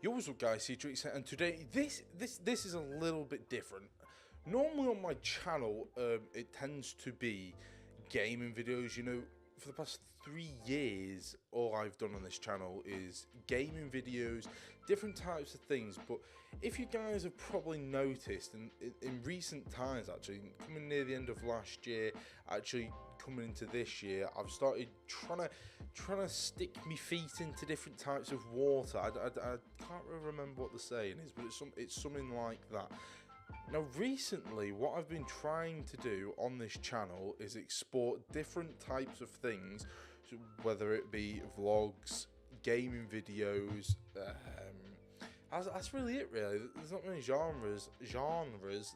Yo, what's up, guys? Cedric, and today this is a little bit different. Normally on my channel, it tends to be gaming videos. You know, for the past 3 years, all I've done on this channel is gaming videos, different types of things. But if you guys have probably noticed, in recent times, actually, coming near the end of last year, actually coming into this year, I've started trying to stick my feet into different types of water. I can't really remember what the saying is, but it's something like that. Now, recently, what I've been trying to do on this channel is export different types of things, so whether it be vlogs, gaming videos. That's really it. Really, there's not many genres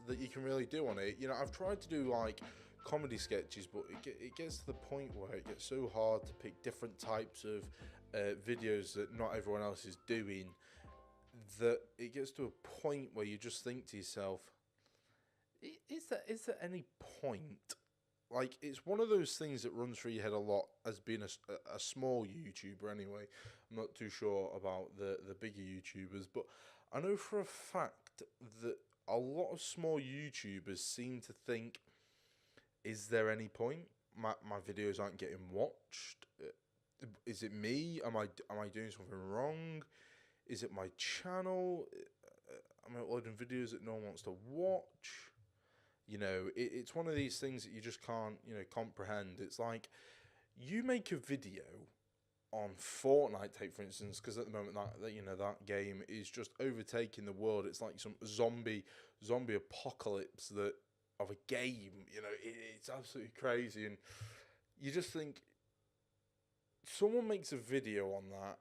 that you can really do on it. You know, I've tried to do like comedy sketches, but it gets to the point where it gets so hard to pick different types of videos that not everyone else is doing, that it gets to a point where you just think to yourself, is there any point? Like, it's one of those things that runs through your head a lot as being a small YouTuber anyway. I'm not too sure about the bigger YouTubers, but I know for a fact that a lot of small YouTubers seem to think, is there any point? My videos aren't getting watched. Is it me? Am I doing something wrong? Is it my channel? Am I uploading videos that no one wants to watch? You know, it's one of these things that you just can't, comprehend. It's like, you make a video on Fortnite, take for instance, because at the moment that game is just overtaking the world. It's like some zombie apocalypse that of a game. You know, it's absolutely crazy, and you just think, someone makes a video on that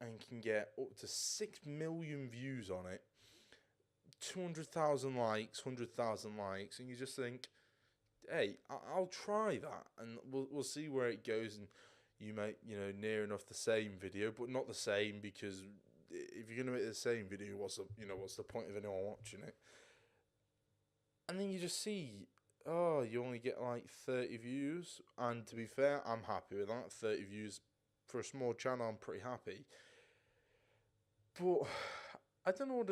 and can get up to 6 million views on it, 200,000 likes, 100,000 likes, and you just think, hey, I'll try that, and we'll see where it goes. And you make, near enough the same video, but not the same, because if you're gonna make the same video, what's the point of anyone watching it? And then you just see, oh, you only get like 30 views, and to be fair, I'm happy with that. 30 views for a small channel, I'm pretty happy. But I don't know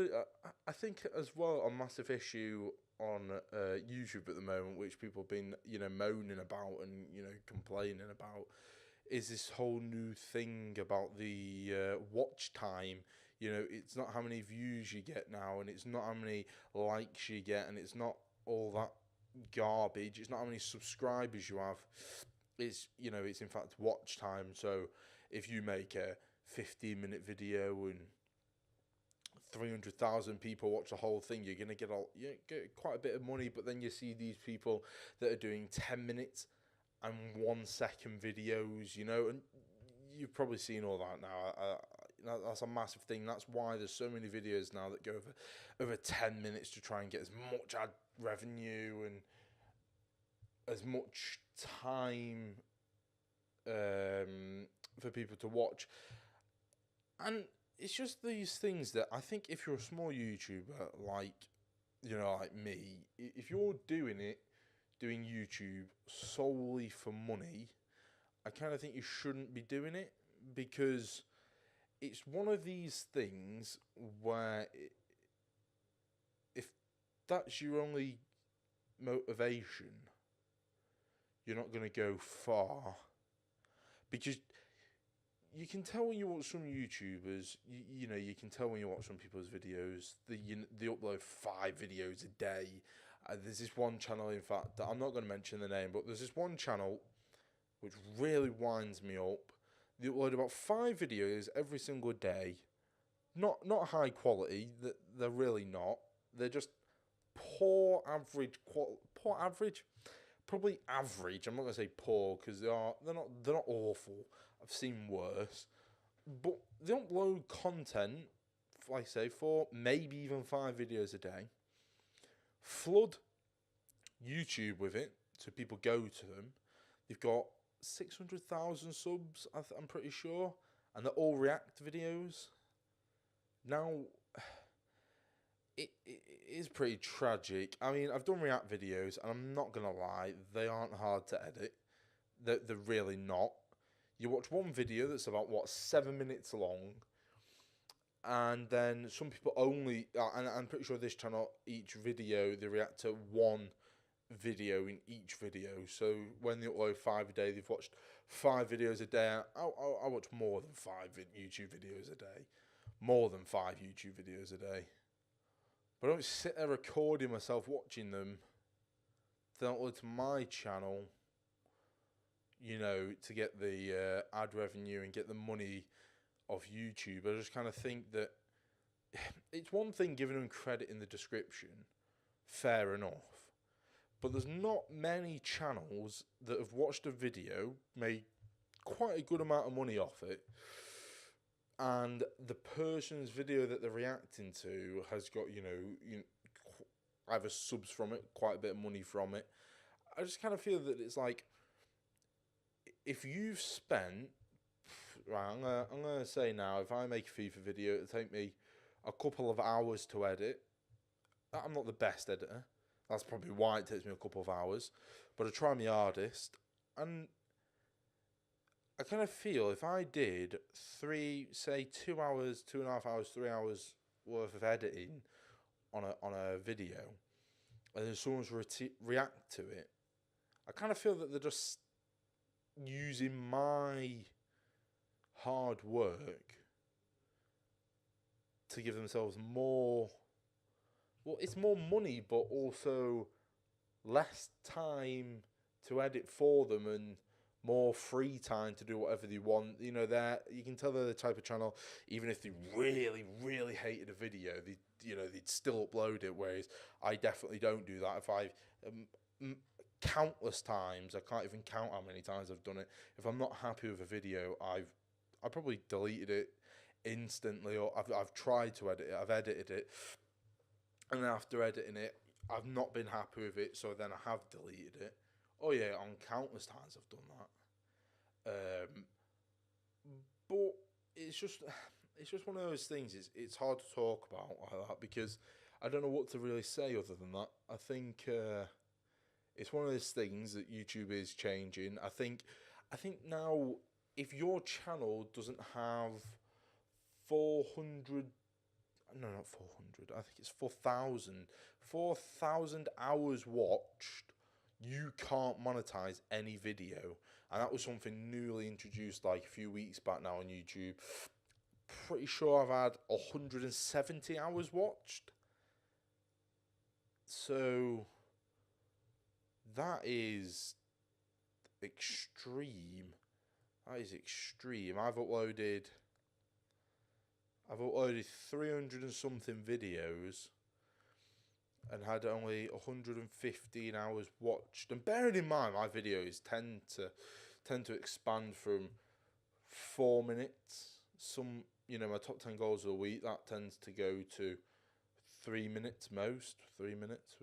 I think as well, a massive issue on YouTube at the moment, which people have been, moaning about and, complaining about, is this whole new thing about the watch time. You know, it's not how many views you get now, and it's not how many likes you get, and it's not all that garbage. It's not how many subscribers you have. It's in fact watch time. So if you make a 15-minute video and 300,000 people watch the whole thing, you're gonna get quite a bit of money. But then you see these people that are doing 10 minutes and 1 second videos, and you've probably seen all that now. That's a massive thing. That's why there's so many videos now that go over 10 minutes to try and get as much ad revenue and as much time for people to watch. And it's just these things that I think, if you're a small YouTuber like me, if you're doing YouTube solely for money, I kind of think you shouldn't be doing it, because it's one of these things where if that's your only motivation, you're not going to go far, because you can tell when you watch some YouTubers, you can tell when you watch some people's videos, they upload 5 videos a day. There's this one channel, in fact, that I'm not going to mention the name, but there's this one channel which really winds me up. They upload about 5 videos every single day. Not high quality, they're really not. They're just poor average, probably average. I'm not gonna say poor, because they're not awful. I've seen worse, but they upload content, like I say, 4, maybe even 5 videos a day. Flood YouTube with it, so people go to them. They've got 600,000 subs, I'm pretty sure, and they're all React videos. Now, it is pretty tragic. I mean, I've done React videos, and I'm not gonna lie, they aren't hard to edit. They're really not. You watch one video that's about 7 minutes long, and then some people only, and I'm pretty sure this channel, each video they react to one video in each video. So when they upload 5 a day, they've watched 5 videos a day. I watch more than 5 YouTube videos a day, more than 5 YouTube videos a day. But I don't sit there recording myself watching them to upload to my channel, you know, to get the ad revenue and get the money off YouTube. I just kind of think that it's one thing giving them credit in the description, fair enough. But there's not many channels that have watched a video, made quite a good amount of money off it, and the person's video that they're reacting to has got, you know, either subs from it, quite a bit of money from it. I just kind of feel that it's like, if you've spent, right, I'm gonna say now, if I make a FIFA video, it'll take me a couple of hours to edit. I'm not the best editor. That's probably why it takes me a couple of hours. But I try my hardest. And I kind of feel if I did 2 hours, 2.5 hours, 3 hours worth of editing on a video, and then someone's react to it, I kind of feel that they're just using my hard work to give themselves more. Well, it's more money, but also less time to edit for them and more free time to do whatever they want. You know, you can tell they're the type of channel, even if they really, really hated a video, they'd still upload it. Whereas I definitely don't do that. If countless times, I can't even count how many times I've done it. If I'm not happy with a video, I probably deleted it instantly, or I've tried to edit it, I've edited it, and after editing it, I've not been happy with it, so then I have deleted it. Oh yeah, on countless times I've done that. But it's just one of those things. It's hard to talk about like that because I don't know what to really say other than that. I think it's one of those things that YouTube is changing. I think now, if your channel doesn't have 400, no, not 400, I think it's 4,000 hours watched, you can't monetize any video. And that was something newly introduced like a few weeks back now on YouTube. Pretty sure I've had 170 hours watched. So that is extreme. That is extreme. I've uploaded 300 and something videos and had only 115 hours watched. And bearing in mind, my videos tend to expand from 4 minutes. Some, my top 10 goals of the week, that tends to go to 3 minutes most. 3 minutes.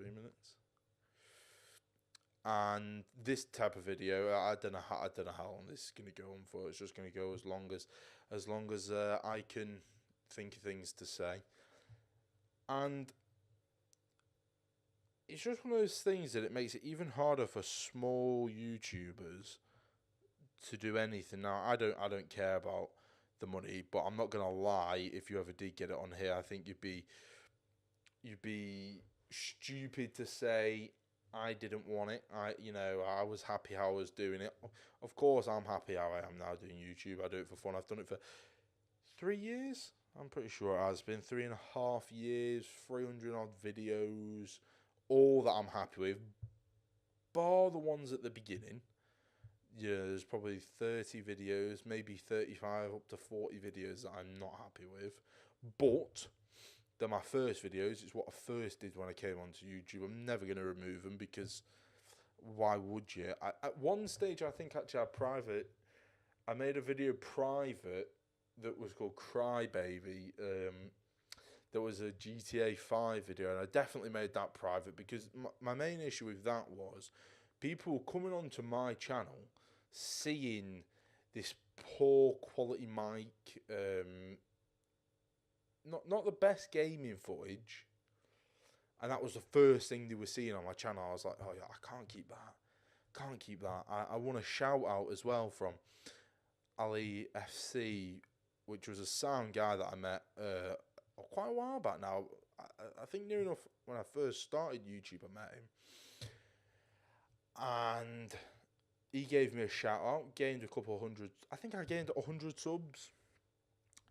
And this type of video, I don't know how long this is going to go on for. It's just going to go as long as I can think of things to say. And it's just one of those things that it makes it even harder for small YouTubers to do anything. Now, I don't care about the money, but I'm not gonna lie. If you ever did get it on here, I think you'd be stupid to say I didn't want it. I was happy how I was doing it. Of course, I'm happy how I am now doing YouTube. I do it for fun. I've done it for 3 years. I'm pretty sure it has been 3.5 years, 300 odd videos, all that I'm happy with, bar the ones at the beginning. Yeah, there's probably 30 videos, maybe 35 up to 40 videos that I'm not happy with, but they're my first videos. It's what I first did when I came onto YouTube. I'm never going to remove them because why would you? At one stage, I think actually I made a video private that was called Crybaby. There was a GTA 5 video, and I definitely made that private because my main issue with that was people coming onto my channel seeing this poor quality mic, not the best gaming footage, and that was the first thing they were seeing on my channel. I was like, oh yeah, I can't keep that. I want a shout out as well from Ali FC which was a sound guy that I met quite a while back now. I think near enough when I first started YouTube, I met him. And he gave me a shout out, gained a couple of hundred. I think I gained 100 subs.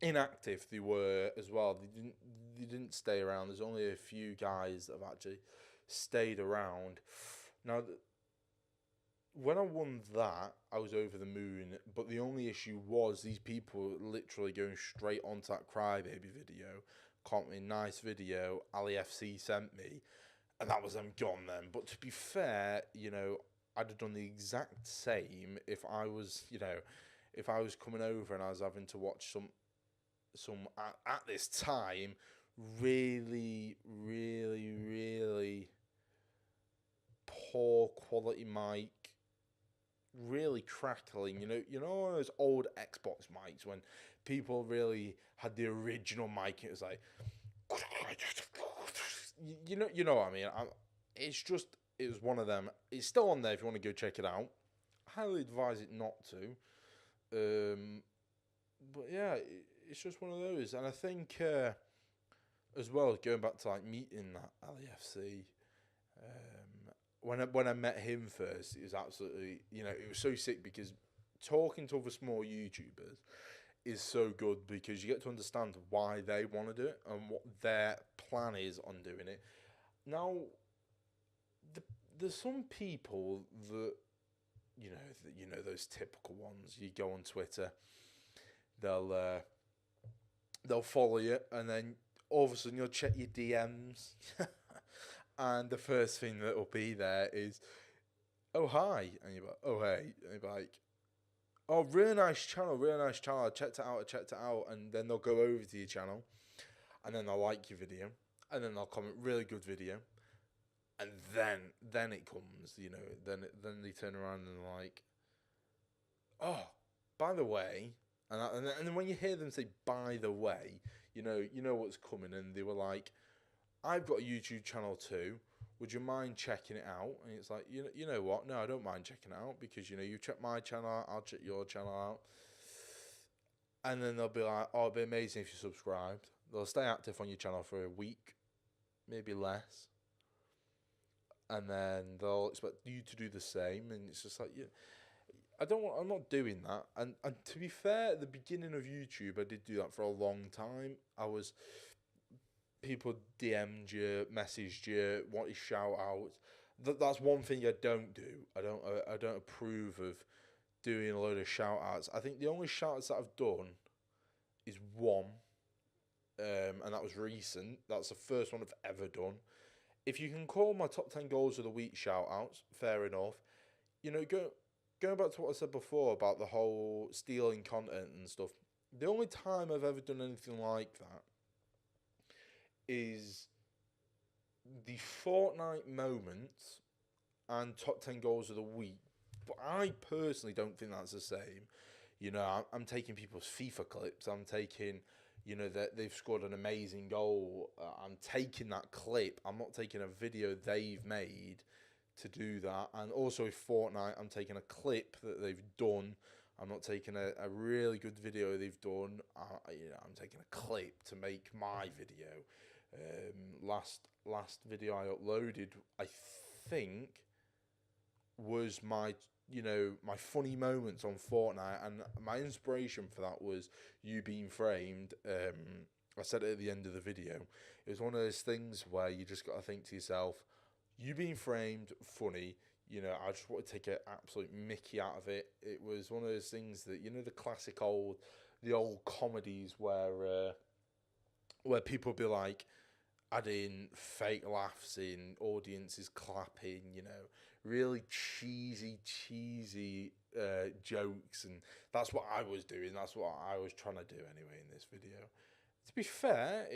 Inactive they were as well. They didn't stay around. There's only a few guys that have actually stayed around. Now, when I won that, I was over the moon. But the only issue was these people literally going straight onto that Crybaby video, commenting, nice video, Ali FC sent me, and that was them gone then. But to be fair, you know, I'd have done the exact same if I was, you know, if I was coming over and I was having to watch some at this time really poor quality mic, really crackling. You know those old Xbox mics when people really had the original mic. It was like, you know what I mean. It was one of them. It's still on there if you want to go check it out. I highly advise it not to. But yeah, it's just one of those. And I think as well, going back to like meeting that LAFC, when I met him first, it was absolutely, you know, it was so sick because talking to other small YouTubers is so good because you get to understand why they want to do it and what their plan is on doing it. Now, there's some people that, you know those typical ones. You go on Twitter, they'll follow you, and then all of a sudden you'll check your DMs, and the first thing that will be there is, "Oh hi," and you're like, "Oh hey," and you're like, "Oh, really nice channel. I checked it out," and then they'll go over to your channel, and then they'll like your video, and then they'll comment, "Really good video." And then it comes, you know, then they turn around and they're like, "Oh, by the way," and then when you hear them say "by the way," you know what's coming, and they were like, "I've got a YouTube channel too. Would you mind checking it out?" And it's like, you know what? No, I don't mind checking it out because you know you check my channel out, I'll check your channel out. And then they'll be like, "Oh, it'd be amazing if you subscribed." They'll stay active on your channel for a week, maybe less. And then they'll expect you to do the same, and it's just like, yeah, I'm not doing that. And to be fair, at the beginning of YouTube, I did do that for a long time. People DM'd you, messaged you, wanted shout outs. That's one thing I don't do. I don't approve of doing a load of shout outs. I think the only shout outs that I've done is one, and that was recent. That's the first one I've ever done. If you can call my top 10 goals of the week shout outs, fair enough. You know, going back to what I said before about the whole stealing content and stuff, the only time I've ever done anything like that is the Fortnite moments and top 10 goals of the week. But I personally don't think that's the same. You know, I'm taking people's FIFA clips. I'm taking, you know, that they've scored an amazing goal. I'm taking that clip. I'm not taking a video they've made to do that. And also with Fortnite, I'm taking a clip that they've done. I'm not taking a really good video they've done. You know, I'm taking a clip to make my video. Last video I uploaded, I think, was my funny moments on Fortnite, and my inspiration for that was you being framed. I said it at the end of the video. It was one of those things where you just got to think to yourself, you being framed, funny. You know, I just want to take an absolute mickey out of it. It was one of those things that, you know, the old comedies where people be like, adding fake laughs in, audiences clapping, you know, really cheesy jokes, and that's what I was doing. That's what I was trying to do anyway in this video. To be fair,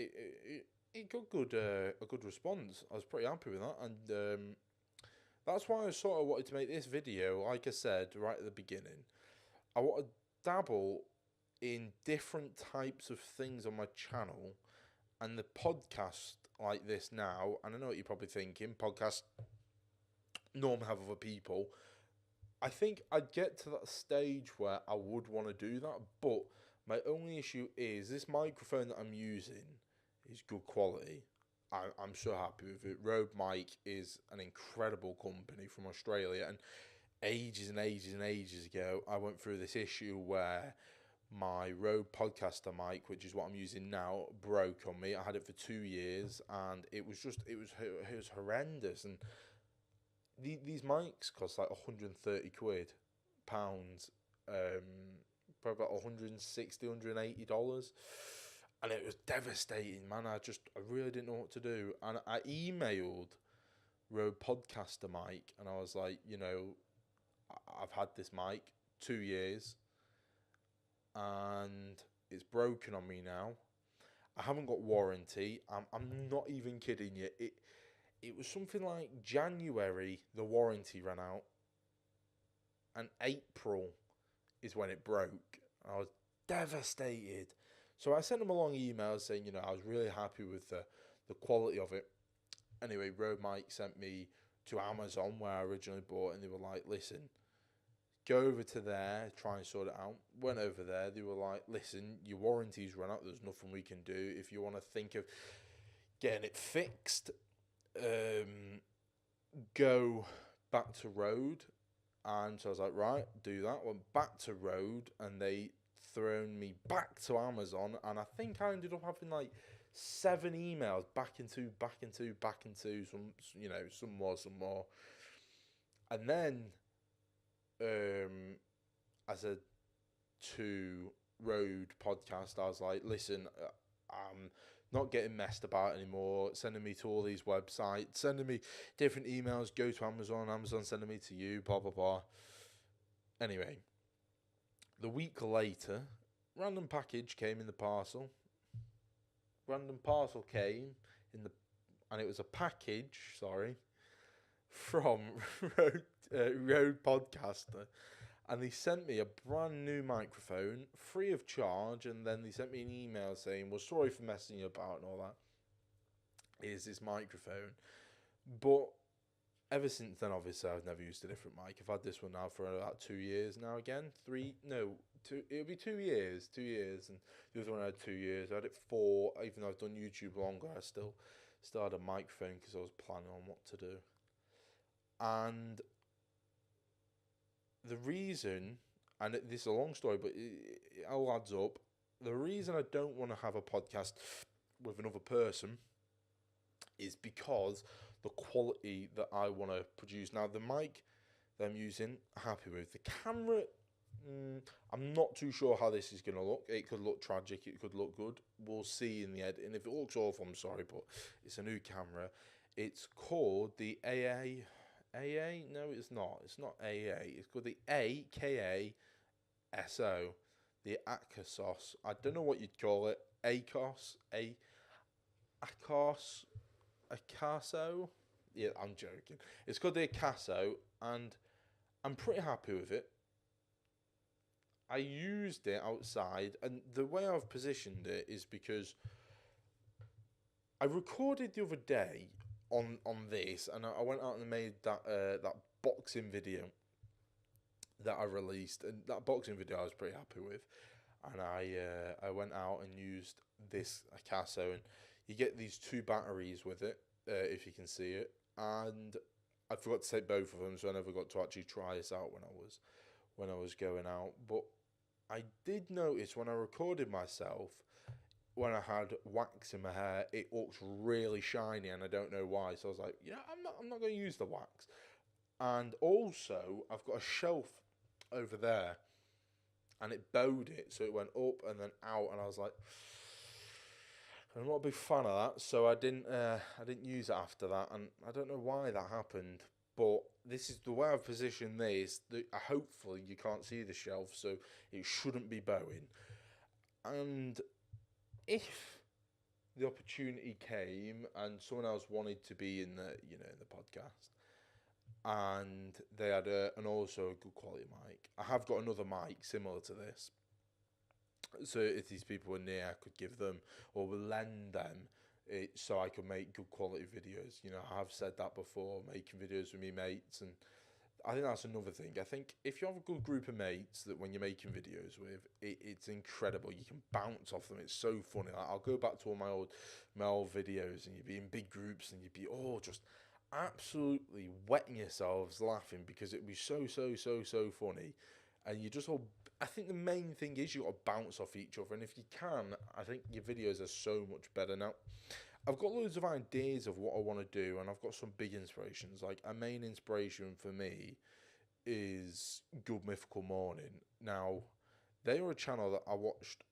it got a good response. I was pretty happy with that, and that's why I sort of wanted to make this video. Like I said right at the beginning, I want to dabble in different types of things on my channel, and the podcast like this now, and I know what you're probably thinking, podcasts normally have other people. I think I'd get to that stage where I would want to do that, but My only issue is this microphone that I'm using is good quality. I'm so happy with it. Rode Mic is an incredible company from Australia, and ages and ages and ages ago, I went through this issue where my Rode Podcaster mic, which is what I'm using now, broke on me. I had it for 2 years, and it was horrendous. And these mics cost like 130 quid, pounds, probably about 160, $180. And it was devastating, man. I really didn't know what to do. And I emailed Rode Podcaster mic, and I was like, I've had this mic 2 years, and it's broken on me now. I haven't got warranty. I'm not even kidding you. It was something like January the warranty ran out, and April is when it broke. I was devastated. So I sent them a long email saying, I was really happy with the quality of it. Anyway, Rode Mic sent me to Amazon where I originally bought, and they were like, listen, go over to there, try and sort it out. Went over there, they were like, listen, your warranty's run out, there's nothing we can do. If you want to think of getting it fixed, go back to Rode. And so I was like, right, do that. Went back to Rode, and they thrown me back to Amazon, and I think I ended up having like 7 emails back into, some more. And then I said to Rode Podcast, I was like, listen, I'm not getting messed about anymore, sending me to all these websites, sending me different emails, go to Amazon sending me to you, blah, blah, blah. Anyway, the week later, random package came in the parcel. Random parcel came and it was a package, from Rode Podcaster. And they sent me a brand new microphone, free of charge, and then they sent me an email saying, well, sorry for messing you about and all that. Here's this microphone. But ever since then, obviously, I've never used a different mic. I've had this one now for about 2 years now again. It'll be 2 years. 2 years, and the other one I had 2 years. I had it 4, even though I've done YouTube longer, I still had a microphone because I was planning on what to do. And the reason, and this is a long story, but it all adds up. The reason I don't want to have a podcast with another person is because the quality that I want to produce. Now, the mic that I'm using, happy with. The camera, I'm not too sure how this is going to look. It could look tragic. It could look good. We'll see in the edit. And if it looks awful, I'm sorry, but it's a new camera. It's called the AA. AA? No, it's not. It's not AA. It's called the AKA SO. The Akasos. I don't know what you'd call it. Akos? Akos? Akaso? Yeah, I'm joking. It's called the Akaso, and I'm pretty happy with it. I used it outside, and the way I've positioned it is because I recorded the other day on this, and I went out and made that boxing video that I released, and that boxing video I was pretty happy with. And I went out and used this Akaso, and you get these 2 batteries with it, if you can see it. And I forgot to take both of them, so I never got to actually try this out when I was going out. But I did notice when I recorded myself, when I had wax in my hair, it looks really shiny, and I don't know why. So I was like, I'm not going to use the wax. And also, I've got a shelf over there, and it bowed it, so it went up and then out, and I was like, I'm not a big fan of that, so I didn't use it after that, and I don't know why that happened. But this is the way I've positioned this. Hopefully you can't see the shelf, so it shouldn't be bowing. And if the opportunity came and someone else wanted to be in the podcast, and they had an also a good quality mic, I have got another mic similar to this. So if these people were near, I could give them or lend them it so I could make good quality videos. I have said that before, making videos with me mates, and I think that's another thing. I think if you have a good group of mates that when you're making videos with, it's incredible. You can bounce off them. It's so funny. Like, I'll go back to all my old videos, and you'd be in big groups, and you'd be all just absolutely wetting yourselves laughing because it'd be so funny, and you just all. I think the main thing is you got to bounce off each other, and if you can, I think your videos are so much better now. I've got loads of ideas of what I want to do, and I've got some big inspirations. Like, a main inspiration for me is Good Mythical Morning. Now, they are a channel that I watched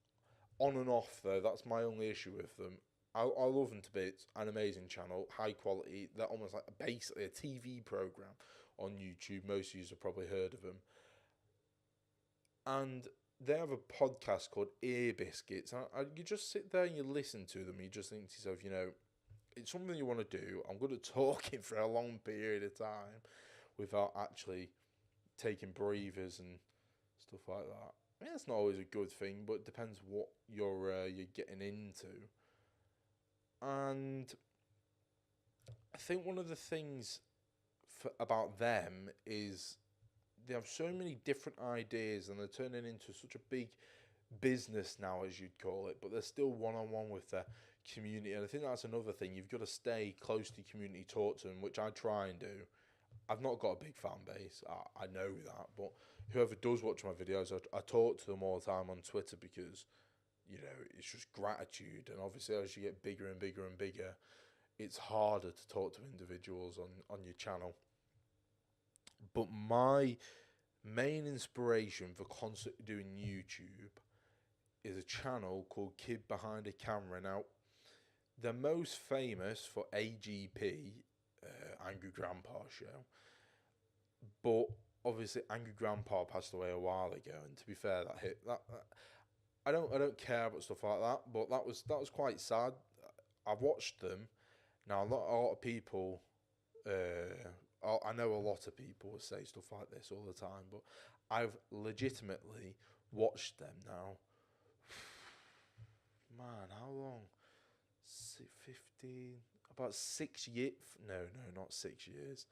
on and off, though. That's my only issue with them. I love them to bits. An amazing channel, high quality. They're almost like basically a TV program on YouTube. Most of you have probably heard of them. And they have a podcast called Ear Biscuits. You just sit there and you listen to them. And you just think to yourself, it's something you want to do. I'm good at talking for a long period of time without actually taking breathers and stuff like that. I mean, that's not always a good thing, but it depends what you're getting into. And I think one of the things about them is they have so many different ideas, and they're turning into such a big business now, as you'd call it, but they're still one-on-one with their community. And I think that's another thing. You've got to stay close to the community, talk to them, which I try and do. I've not got a big fan base, I know that, but whoever does watch my videos, I talk to them all the time on Twitter because, it's just gratitude. And obviously, as you get bigger and bigger and bigger, it's harder to talk to individuals on your channel. But my main inspiration for constantly doing YouTube is a channel called Kid Behind a Camera. Now, they're most famous for AGP, Angry Grandpa Show, but obviously Angry Grandpa passed away a while ago, and to be fair, that I don't care about stuff like that, but that was quite sad. I've watched them. Now, a lot of people, I know a lot of people will say stuff like this all the time, but I've legitimately watched them now. Man, how long? 15, about 6 years. No, not 6 years.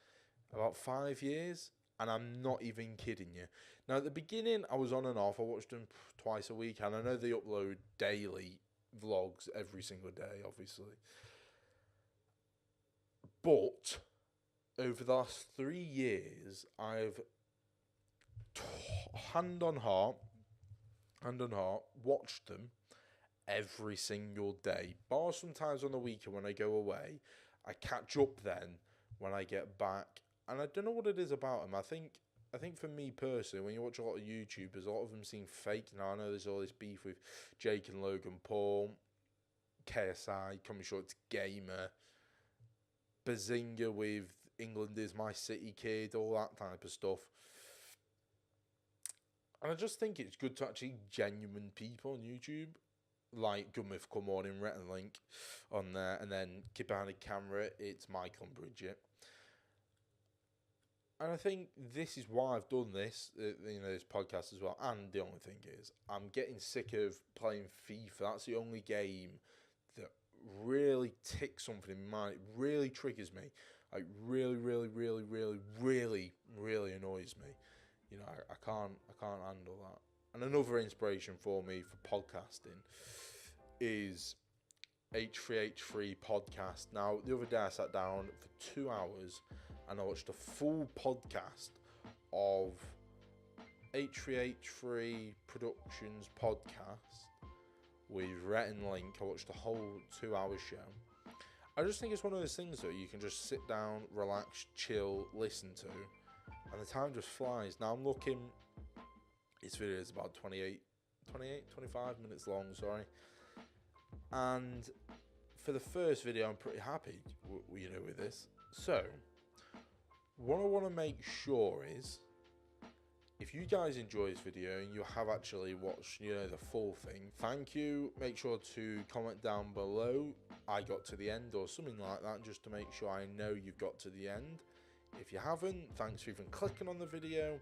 About 5 years. And I'm not even kidding you. Now, at the beginning, I was on and off. I watched them twice a week. And I know they upload daily vlogs every single day, obviously. But over the last 3 years, I've, hand on heart, watched them every single day. Bar sometimes on the weekend when I go away. I catch up then when I get back. And I don't know what it is about them. I think for me personally, when you watch a lot of YouTubers, a lot of them seem fake. Now, I know there's all this beef with Jake and Logan Paul, KSI, Coming Short Gamer, Bazinga with England is my city kid, all that type of stuff. And I just think it's good to actually genuine people on YouTube, like Good Mythical Morning, Rhett and Link on there, and then Kid Behind the Camera, it's Michael and Bridget. And I think this is why I've done this, this podcast as well. And the only thing is, I'm getting sick of playing FIFA. That's the only game that really ticks something in my mind. It really triggers me. Like, really annoys me. I can't handle that. And another inspiration for me for podcasting is H3H3 podcast. Now, the other day I sat down for 2 hours and I watched a full podcast of H3H3 Productions podcast with Rhett and Link. I watched the whole 2 hour show. I just think it's one of those things that you can just sit down, relax, chill, listen to, and the time just flies. Now I'm looking, this video is about 25 minutes long, sorry. And for the first video, I'm pretty happy, with this. So, what I want to make sure is, if you guys enjoy this video and you have actually watched, the full thing, thank you. Make sure to comment down below, I got to the end, or something like that, just to make sure I know you've got to the end. If you haven't, thanks for even clicking on the video.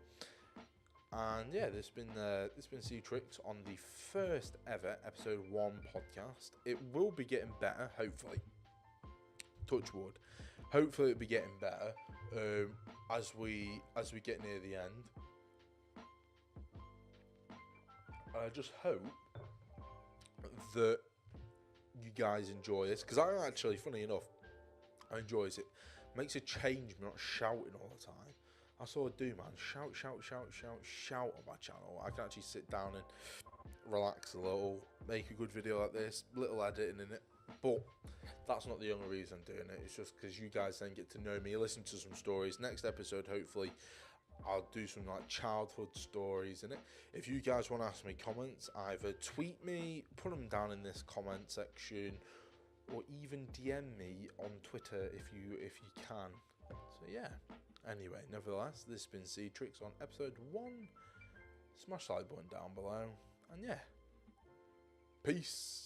And yeah, this has been C-Trix on the first ever episode 1 podcast. It will be getting better, hopefully. Touch wood. Hopefully it'll be getting better as we get near the end. And I just hope that you guys enjoy this, because I actually, funny enough, I enjoy it. Makes a change, me not shouting all the time. That's all I do, man. Shout on my channel. I can actually sit down and relax a little, make a good video like this, little editing in it. But that's not the only reason I'm doing it. It's just because you guys then get to know me, listen to some stories. Next episode, hopefully, I'll do some like childhood stories in it. If you guys want to ask me comments, either tweet me, put them down in this comment section, or even DM me on Twitter if you can. So yeah. Anyway, nevertheless, this has been Seedrix on episode 1. Smash the like button down below, and yeah, peace.